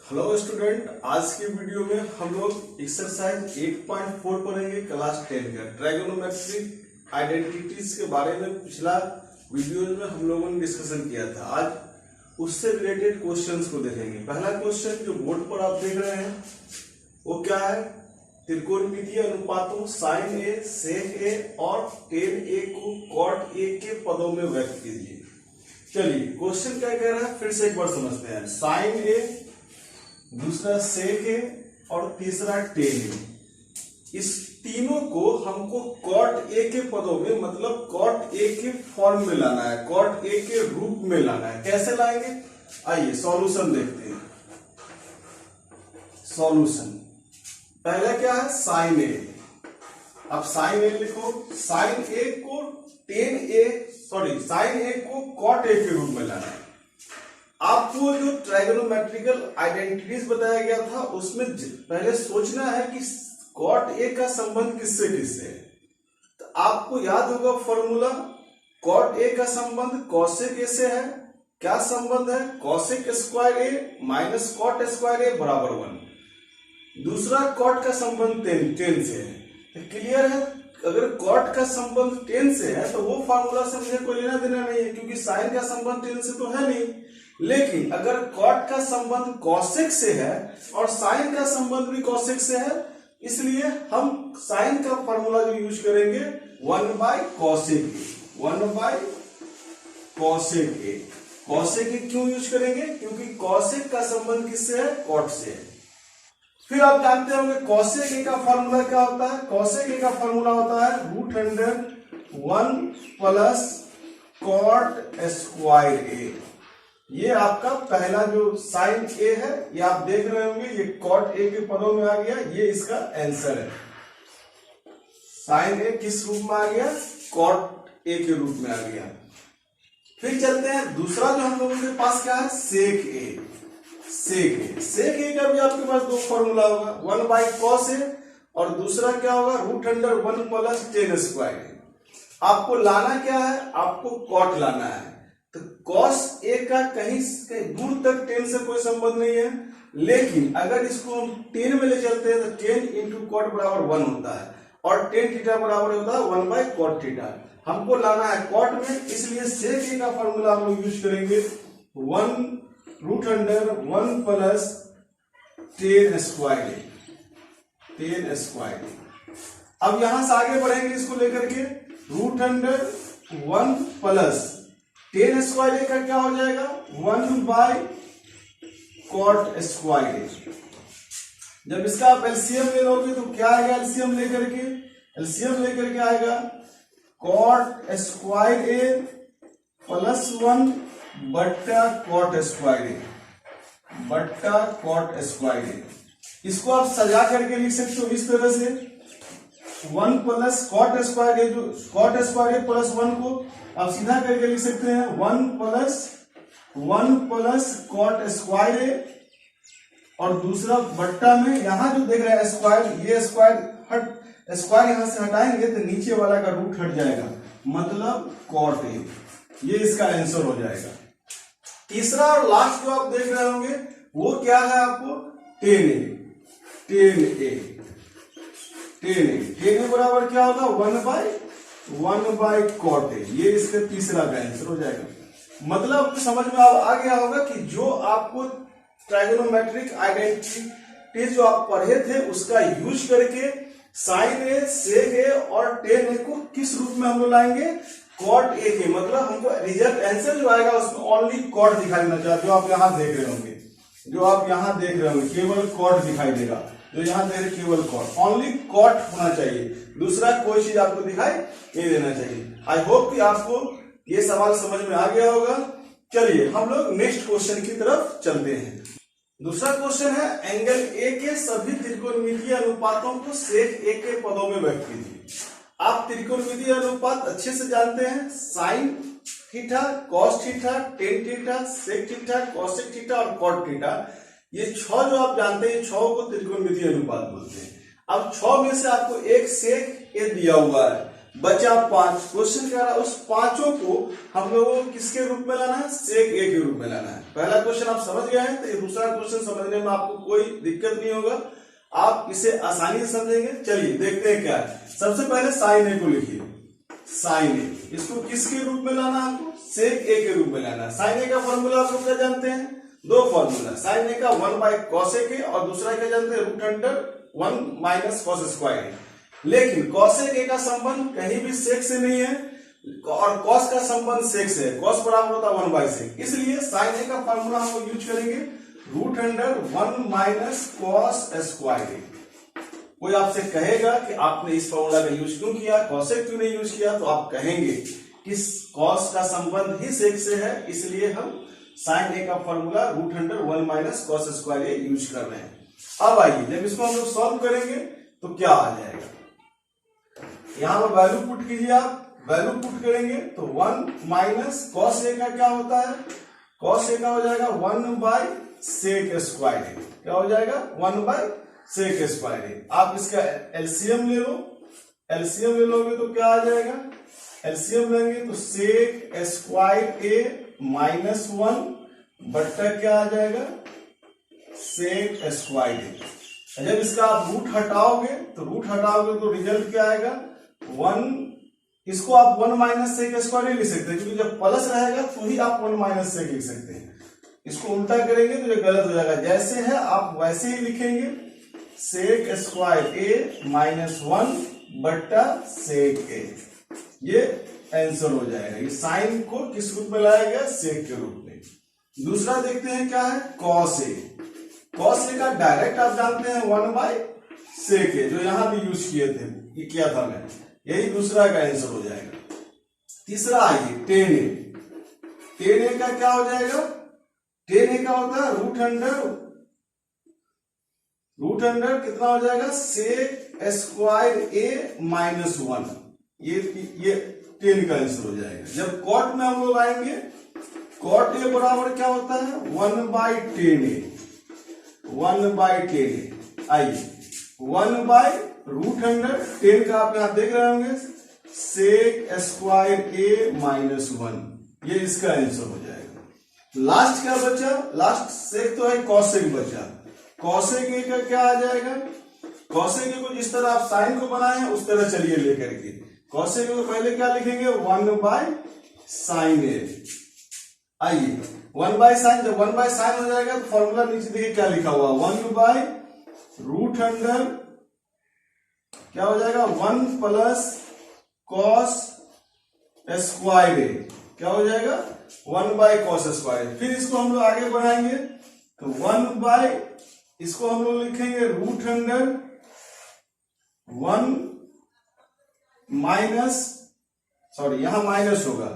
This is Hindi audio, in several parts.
हेलो स्टूडेंट, आज की वीडियो में हम लोग एक्सरसाइज 8.4 पढ़ेंगे क्लास 10 का ट्राइगोनोमेट्रिक आइडेंटिटीज के बारे में। पिछला वीडियो में हम लोगों ने डिस्कशन किया था। आज उससे रिलेटेड क्वेश्चंस को देखेंगे। पहला क्वेश्चन जो बोर्ड पर आप देख रहे हैं वो क्या है? त्रिकोणमितीय अनुपातों साइन ए, सेक ए और टेन ए को कॉट ए के पदों में व्यक्त कीजिए। चलिए क्वेश्चन क्या कह रहा है, फिर से एक बार समझते हैं। साइन ए, दूसरा सेक है और तीसरा टेन है। इस तीनों को हमको कॉट ए के पदों में मतलब कॉट ए के फॉर्म में लाना है, कॉट ए के रूप में लाना है। कैसे लाएंगे, आइए सॉल्यूशन देखते हैं। सॉल्यूशन पहला क्या है, साइन ए। अब साइन ए लिखो, साइन ए को साइन ए को कॉट ए के रूप में लाना है। आपको जो ट्राइगोनोमेट्रिकल आइडेंटिटीज बताया गया था उसमें पहले सोचना है कि कॉट ए का संबंध किससे किससे है। तो आपको याद होगा फॉर्मूला, कॉट ए का संबंध कॉसेक ए से है। क्या संबंध है? कॉसेक स्क्वायर ए माइनस कॉट स्क्वायर ए बराबर 1। दूसरा कॉट का संबंध टेन से है। तो क्लियर है, अगर कॉट का संबंध 10 से है तो वो फार्मूला से मुझे कोई लेना देना नहीं है, क्योंकि साइन का संबंध 10 से तो है नहीं। लेकिन अगर कॉट का संबंध कॉसेक से है और साइन का संबंध भी कॉसेक से है, इसलिए हम साइन का फार्मूला जो यूज करेंगे 1/cosec ए। 1/cosec ए। cosec ए क्यों यूज करेंगे? क्योंकि कॉसेक का संबंध किससे है? कॉट से है। फिर आप जानते होंगे कॉसेक ए का फार्मूला क्या होता है? कॉसेक ए का फार्मूला होता है √1 प्लस कॉट स्क्वायर ए। ये आपका पहला जो साइन ए है, ये आप देख रहे होंगे, ये कॉट ए के पदों में आ गया। ये इसका आंसर है। साइन ए किस रूप में आ गया? कॉट ए के रूप में आ गया। फिर चलते हैं, दूसरा जो हम लोगों के पास क्या है, सेक ए। सेक ए का भी आपके पास दो फॉर्मूला होगा, 1/cos ए और दूसरा क्या होगा, √1 प्लस टेन स्क्वायर। आपको लाना क्या है? आपको कॉट लाना है। तो cos ए का कहीं दूर तक 10 से कोई संबंध नहीं है, लेकिन अगर इसको हम 10 में ले चलते हैं तो 10 इंटू कॉट बराबर 1 होता है और tan थीटा बराबर होता है 1/cot थीटा। हमको लाना है कॉट में, इसलिए सेक ए का फॉर्मूला हम लोग यूज करेंगे 1√1 प्लस टेन स्क्वायर। अब यहां से आगे बढ़ेंगे इसको लेकर के, √1 प्लस टेन स्क्वायर ए का क्या हो जाएगा, 1/cot स्क्वायर। जब इसका आप एलसीएम ले लोगे तो क्या आएगा? एलसीएम लेकर के आएगा cot स्क्वायर ए प्लस 1 बट्टा cot स्क्वायर ए। इसको आप सजा करके लिख सकते हो इस तरह से, 1 प्लस कॉट स्क्वायर ए, जो कॉट स्क्वायर ए प्लस 1 को आप सीधा करके लिख सकते हैं 1 प्लस कॉट स्क्वायर ए, और दूसरा बट्टा में यहां जो देख रहे हैं स्क्वायर, ये स्क्वायर यहां से हटाएंगे तो नीचे वाला का रूट हट जाएगा, मतलब कॉट ए। ये इसका आंसर हो जाएगा। तीसरा और लास्ट जो आप देख रहे होंगे वो क्या है आपको, टेन ए बराबर क्या होगा, 1/cot ए। ये इसका तीसरा का आंसर हो जाएगा। मतलब समझ में आ गया होगा कि जो आपको ट्राइगोनोमेट्रिक आइडेंटिटी जो आप पढ़े थे उसका यूज करके साइन ए, सेक ए और टेन ए को किस रूप में हम लोग लाएंगे, कॉट ए के। मतलब हमको रिजल्ट आंसर जो आएगा उसमें ओनली कॉट दिखाई देना चाहिए। जो आप यहां देख रहे होंगे केवल कॉट दिखाई देगा। जो यहां दे रहे केवल कॉट, ओनली कॉट होना चाहिए, दूसरा कोई चीज आपको दिखाई नहीं देना चाहिए। आई होप कि आपको ये सवाल समझ में आ गया होगा। चलिए हम लोग नेक्स्ट क्वेश्चन की तरफ चलते हैं। दूसरा क्वेश्चन है, एंगल ए के सभी त्रिकोणमितीय अनुपातों को सेक ए के पदों में व्यक्त कीजिए। आप त्रिकोणमितीय अनुपात अच्छे से जानते हैं, sine theta, cos theta, tan theta, sec theta, cosec theta और कॉट थीटा। ये 6 जो आप जानते हैं, 6 को त्रिकोणमितीय अनुपात बोलते हैं। अब 6 में से आपको एक सेक ए दिया हुआ है, बचा 5। क्वेश्चन कह रहा है उस पांचों को हम लोगों को किसके रूप में लाना है, सेक ए के रूप में लाना है। पहला क्वेश्चन आप समझ गए हैं, तो ये दूसरा क्वेश्चन समझने में आपको कोई दिक्कत नहीं होगा, आप इसे आसानी से समझेंगे। चलिए देखते हैं क्या है। सबसे पहले साइन ए को लिखिए, साइन ए, इसको किसके रूप में लाना है आपको, सेक ए के रूप में लाना है। साइन ए का फॉर्मूला आप लोग क्या जानते हैं, दो फॉर्मूला, साइन ए का 1 बाय कॉस ए के और दूसरा क्या जानते हैं, root under 1 minus cos square A. लेकिन कॉसेक ए का संबंध कहीं भी सेक से नहीं है और कॉस का संबंध सेक से है, कॉस बराबर होता है 1 बाय सेक, इसलिए साइन ए का फार्मूला हम लोग यूज करेंगे root under 1 minus cos square A. कोई आपसे कहेगा कि आपने इस फार्मूला का यूज क्यों किया, कॉसेक क्यों नहीं यूज किया, तो आप कहेंगे कि कॉस का संबंध ही सेक से है, इसलिए हम साइन ए का formula root under 1 minus cos square A use कर रहे हैं। अब आइए जब इसको हम लोग सॉल्व करेंगे तो क्या आ जाएगा, यहां पर वैल्यू पुट कीजिए, आप वैल्यू पुट करेंगे तो 1 माइनस कॉस ए का क्या होता है, कॉस ए का हो जाएगा 1 बाय सेक स्क्वायर ए, क्या हो जाएगा 1 बाय सेक स्क्वायर ए। आप इसका एलसीएम ले लो, एलसीएम ले लोगे तो क्या आ जाएगा, एलसीएम लेंगे तो सेक स्क्वायर ए माइनस 1 बट्टा क्या आ जाएगा, सेक स्क्वायर ए। जब इसका आप रूट हटाओगे तो रिजल्ट क्या आएगा 1, इसको आप 1 माइनस सेक स्क्वायर लिख सकते हैं, क्योंकि जब प्लस रहेगा तो ही आप 1 माइनस सेक लिख सकते हैं। इसको उल्टा करेंगे तो ये गलत हो जाएगा, जैसे है आप वैसे ही लिखेंगे, सेक स्क्वायर ए माइनस 1 बट्टा सेक ए, ये आंसर हो जाएगा। ये साइन को किस रूप में लाया गया, सेक के रूप में। दूसरा देखते हैं क्या है, कॉस ए। कॉस ए का डायरेक्ट आप जानते हैं 1 बाय सेक ए, जो यहां भी यूज किए थे, ये किया था मैं, यही दूसरा का आंसर हो जाएगा। तीसरा आइए टेन ए, टेन ए का क्या हो जाएगा, टेन ए का होता है रूट अंडर कितना हो जाएगा, सेक स्क्वायर ए माइनस 1, ये टेन का आंसर हो जाएगा। जब कॉट में हम लोग आएंगे, कॉट ए बराबर क्या होता है 1 by tan A, 1 by tan A. आइए 1 बाय रूट अंडर 10 का आप यहां देख रहे होंगे, सेक स्क्वायर ए माइनस 1, ये इसका आंसर हो जाएगा। लास्ट क्या बचा, लास्ट सेक तो है, कॉसेक बचा। कॉसेक ए का क्या आ जाएगा, कॉसेक ए को जिस तरह आप साइन को बनाए हैं उस तरह चलिए लेकर के, कॉसेक ए को पहले क्या लिखेंगे 1 बाय साइन ए। आइए 1 बाय साइन, जब 1 बाय साइन हो जाएगा तो फॉर्मूला नीचे देखिए क्या लिखा हुआ, 1 बाय रूट अंडर क्या हो जाएगा 1 प्लस कॉस स्क्वायर ए, क्या हो जाएगा 1 बाय कॉस स्क्वायर। फिर इसको हम लोग आगे बढ़ाएंगे तो 1 बाय, इसको हम लोग लिखेंगे रूट अंडर 1 माइनस, सॉरी यहां माइनस होगा,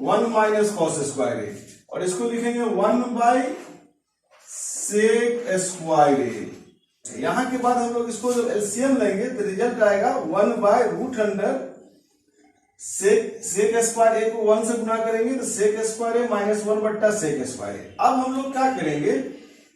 1 माइनस कॉस स्क्वायर ए, और इसको लिखेंगे 1 बाय सेक स्क्वायर ए। यहां के बाद हम लोग इसको जब एलसीएम लेंगे तो रिजल्ट आएगा 1 by root under sec square A को 1 से गुना करेंगे तो सेक स्क्वायर ए माइनस 1 बट्टा सेक स्क्वायर ए। अब हम लोग क्या करेंगे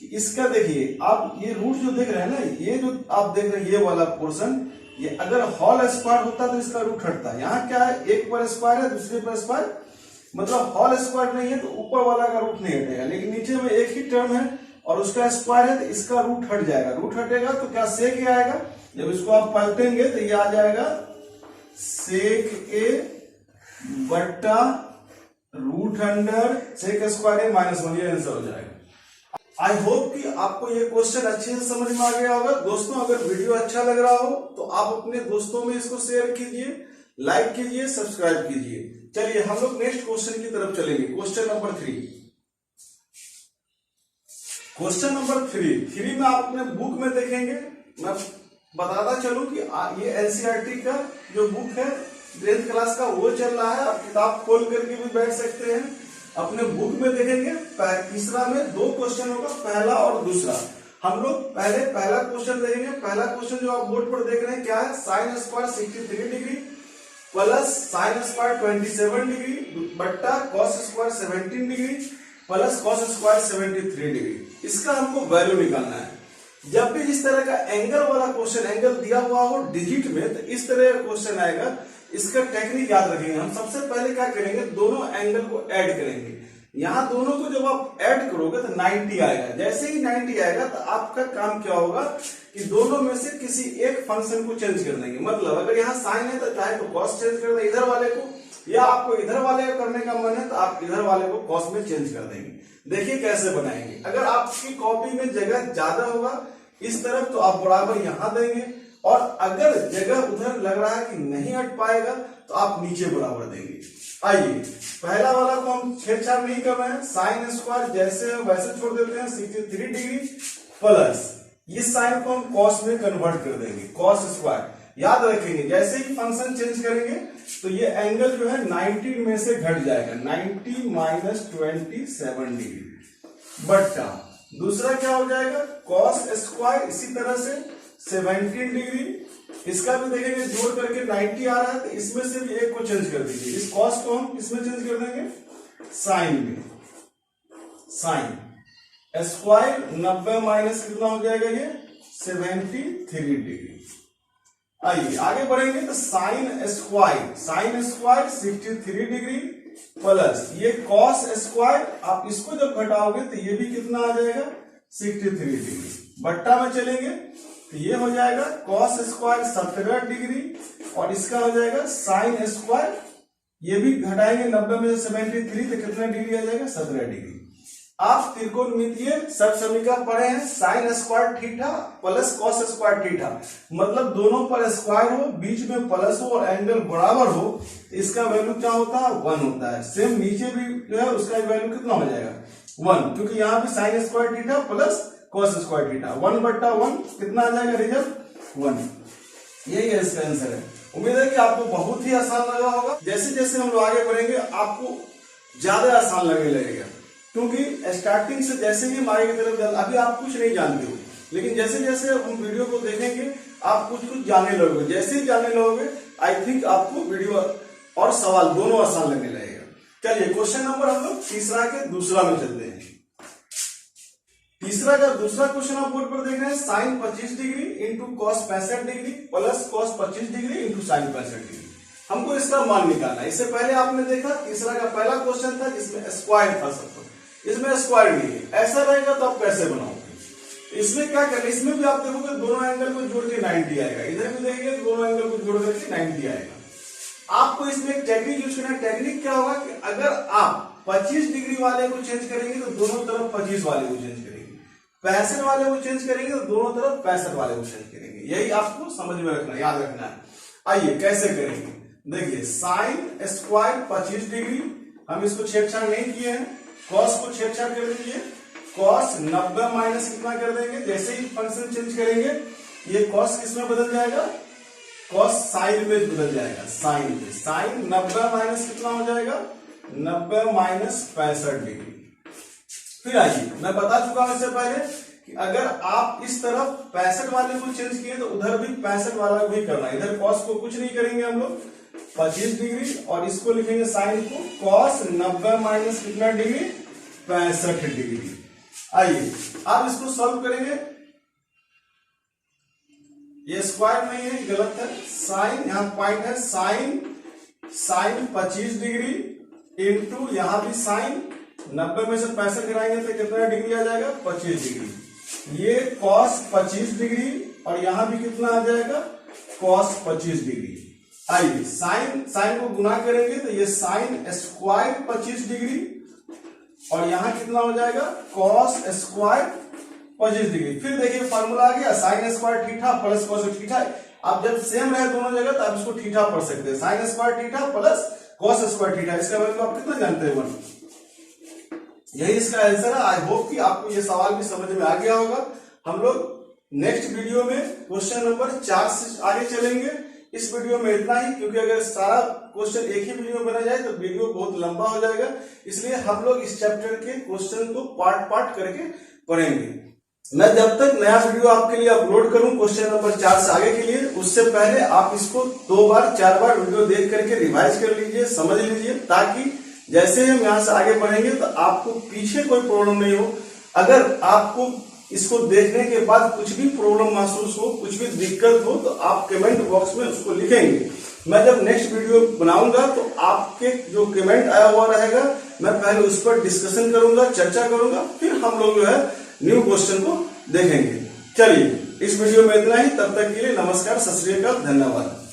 कि इसका देखिए, आप ये रूट जो देख रहे हैं ना, ये जो आप देख रहे हैं ये वाला पोर्शन, ये अगर होल स्क्वायर होता तो इसका रूट हटता है। यहाँ क्या है, एक पर स्क्वायर है दूसरे पर स्क्वायर, मतलब होल स्क्वायर नहीं है तो ऊपर वाला का रूट नहीं हटेगा, लेकिन नीचे में एक ही टर्म है और उसका स्क्वायर है तो इसका रूट हट जाएगा। रूट हटेगा तो क्या सेक ए आएगा, जब इसको आप पलटेंगे तो ये आ जाएगा सेक ए बट्टा रूट अंडर सेक स्क्वायर ए माइनस 1, ये आंसर हो जाएगा। आई होप कि आपको ये क्वेश्चन अच्छे से समझ में आ गया होगा। दोस्तों अगर वीडियो अच्छा लग रहा हो तो आप अपने दोस्तों में इसको शेयर कीजिए, लाइक कीजिए, सब्सक्राइब कीजिए। चलिए हम लोग नेक्स्ट क्वेश्चन की तरफ चलेंगे। क्वेश्चन नंबर 3, क्वेश्चन नंबर 3 में आप अपने बुक में देखेंगे, मैं बताता चलूं कि ये एनसीईआरटी का जो बुक है 10th क्लास का वो चल रहा है। आप किताब खोल करके भी बैठ सकते हैं, अपने बुक में देखेंगे। तीसरा में 2 क्वेश्चन होगा, पहला और दूसरा। हम लोग पहले पहला क्वेश्चन देखेंगे। पहला क्वेश्चन जो आप बोर्ड पर देख रहे हैं क्या है, sine square 63 degree plus sine square 27 degree बट्टा cos square 17 degree plus cos square 73 degree. इसका हमको वैल्यू निकालना है। जब भी इस तरह का एंगल वाला क्वेश्चन, एंगल दिया हुआ हो डिजिट में, तो इस तरह का क्वेश्चन आएगा इसका टेक्निक याद रखेंगे। हम सबसे पहले क्या करेंगे, दोनों एंगल को ऐड करेंगे। यहाँ दोनों को जब आप ऐड करोगे तो 90 आएगा। जैसे ही 90 आएगा तो आपका काम क्या होगा कि दोनों में से किसी एक फंक्शन को चेंज कर देंगे। मतलब अगर यहाँ साइन है तो चाहे तो कॉस चेंज कर दें इधर वाले को, या आपको इधर वाले को करने का मन है तो आप इधर वाले को कॉस में चेंज कर देंगे। देखिए कैसे बनाएंगे। अगर आपकी कॉपी में जगह ज्यादा होगा इस तरफ तो आप बराबर यहां देंगे, और अगर जगह उधर लग रहा है कि नहीं हट पाएगा तो आप नीचे बराबर देंगे। आइए पहला वाला को हम छेड़छाड़ नहीं कर रहे हैं। साइन स्क्वायर जैसे है वैसे छोड़ देते हैं 63 डिग्री प्लस इस साइन को हम कॉस में कन्वर्ट कर देंगे, कॉस स्क्वायर। याद रखेंगे जैसे ही फंक्शन चेंज करेंगे तो ये एंगल जो है 90 में से घट जाएगा, 90 माइनस 27 डिग्री बट्टा दूसरा क्या हो जाएगा कॉस स्क्वायर इसी तरह से 17 डिग्री। इसका भी देखेंगे जोड़ करके 90 आ रहा है तो इसमें से भी एक को चेंज कर दीजिए। इस कॉस को हम इसमें चेंज कर देंगे साइन में, साइन स्क्वायर 90 माइनस कितना हो जाएगा ये 73 डिग्री। आइए आगे बढ़ेंगे तो साइन स्क्वायर 63 डिग्री प्लस ये कॉस स्क्वायर, आप इसको जब घटाओगे तो ये भी कितना आ जाएगा 63 डिग्री। बट्टा में चलेंगे तो ये हो जाएगा कॉस स्क्वायर 17 डिग्री और इसका हो जाएगा साइन स्क्वायर, ये भी घटाएंगे 90 में से 73 तो कितना डिग्री आ जाएगा 17 डिग्री। आप त्रिकोणमितीय समीकरण पढ़े हैं, sine square theta plus cos square theta, मतलब दोनों पर स्क्वायर हो बीच में प्लस हो और एंगल बराबर हो तो इसका वैल्यू क्या होता है 1 होता है। सेम नीचे भी जो है उसका वैल्यू कितना हो जाएगा 1, क्योंकि यहाँ पे sine square theta plus cos square theta 1/1 कितना आ जाएगा रिजल्ट 1। यही है इसका आंसर है। उम्मीद है कि आपको बहुत ही आसान लगा होगा। जैसे जैसे हम लोग आगे बढ़ेंगे आपको ज्यादा आसान लगने लगेगा, क्योंकि स्टार्टिंग से जैसे ही हम आगे की तरफ अभी आप कुछ नहीं जानते हो, लेकिन जैसे जैसे हम वीडियो को देखेंगे आप कुछ कुछ जानने लगोगे। जैसे ही जानने लगोगे आई थिंक आपको वीडियो और सवाल दोनों आसान लगने लगेगा। चलिए क्वेश्चन नंबर हम लोग तीसरा के दूसरा में चलते हैं। तीसरा का दूसरा क्वेश्चन आप बोर्ड पर देख रहे हैं, sine 25 degree into cos 65 degree plus cos 25 degree into sine 65 degree. हमको इसका मान निकालना है। इससे पहले आपने देखा तीसरा का पहला क्वेश्चन था जिसमें स्क्वायर था सब, इसमें स्क्वायर नहीं है। ऐसा रहेगा तो आप कैसे बनाओगे। इसमें क्या करना, इसमें भी आप देखोगे दोनों एंगल को जोड़ के 90 आएगा, इधर भी देखेंगे दोनों एंगल को जोड़ करके 90 आएगा। आपको इसमें एक टेक्निक यूज करना है। टेक्निक क्या होगा कि अगर आप 25 डिग्री वाले को चेंज करेंगे तो दोनों तरफ 25 वाले को चेंज करेंगे, 65 वाले को चेंज करेंगे तो दोनों तरफ 65 वाले को चेंज करेंगे। यही आपको समझ में रखना, याद रखना है। आइए कैसे करेंगे, देखिए साइन स्क्वायर 25 डिग्री, हम इसको छेड़छाड़ नहीं किए हैं, कॉस को छेड़छाड़ कर दीजिए। कॉस 90 माइनस कितना कर देंगे, जैसे ही फंक्शन चेंज करेंगे ये कॉस किस में बदल जाएगा, कॉस साइन में बदल जाएगा, साइन में। साइन 90 माइनस कितना हो जाएगा 90 माइनस 65 डिग्री। फिर आइए मैं बता चुका हूं इससे पहले कि अगर आप इस तरफ 65 वाले को चेंज किए तो उधर भी 65 वाला भी करना है। इधर कॉस को कुछ नहीं करेंगे हम लोग 25 डिग्री और इसको लिखेंगे साइन को कॉस 90 माइनस कितना डिग्री 65 डिग्री। आइए आप इसको सॉल्व करेंगे। ये स्क्वायर नहीं है, गलत है। साइन यहां पॉइंट है, साइन 25 डिग्री इंटू यहां भी साइन 90 में से 65 गिराएंगे तो कितना डिग्री आ जाएगा 25 डिग्री। ये कॉस 25 डिग्री और यहां भी कितना आ जाएगा कॉस 25 डिग्री। आइए साइन को गुना करेंगे तो ये साइन स्क्वायर 25 डिग्री और यहां कितना हो जाएगा कॉस स्क्वायर 25 डिग्री। फिर देखिए फॉर्मूला आ गया, sine square theta plus cos theta. आप जब सेम रहे दोनों जगह तो आप इसको थीटा पढ़ सकते हैं, sine square theta plus cos square theta. इसका वैल्यू आप कितना जानते हैं 1। यही इसका आंसर है। आई होप कि आपको ये सवाल भी समझ में आ गया होगा। हम लोग नेक्स्ट वीडियो में क्वेश्चन नंबर 4 से आगे चलेंगे। इस वीडियो में इतना ही, क्योंकि अगर सारा क्वेश्चन एक ही वीडियो में बना जाए तो वीडियो बहुत लंबा हो जाएगा, इसलिए हम लोग इस चैप्टर के क्वेश्चन को पार्ट करके पढ़ेंगे। मैं जब तक नया वीडियो आपके लिए अपलोड करूं क्वेश्चन नंबर 4 से आगे के लिए, उससे पहले आप इसको 2 बार 4 बार वीडियो देख करके रिवाइज कर लीजिए, समझ लीजिए, ताकि जैसे हम यहां से आगे बढ़ेंगे तो आपको पीछे कोई प्रॉब्लम नहीं हो। अगर आपको इसको देखने के बाद कुछ भी प्रॉब्लम महसूस हो, कुछ भी दिक्कत हो तो आप कमेंट बॉक्स में उसको लिखेंगे, मैं जब नेक्स्ट वीडियो बनाऊंगा तो आपके जो कमेंट आया हुआ रहेगा मैं पहले उस पर डिस्कशन करूंगा, चर्चा करूंगा, फिर हम लोग जो है न्यू क्वेश्चन को देखेंगे। चलिए इस वीडियो में इतना ही, तब तक के लिए नमस्कार, सत श्री अकाल, धन्यवाद।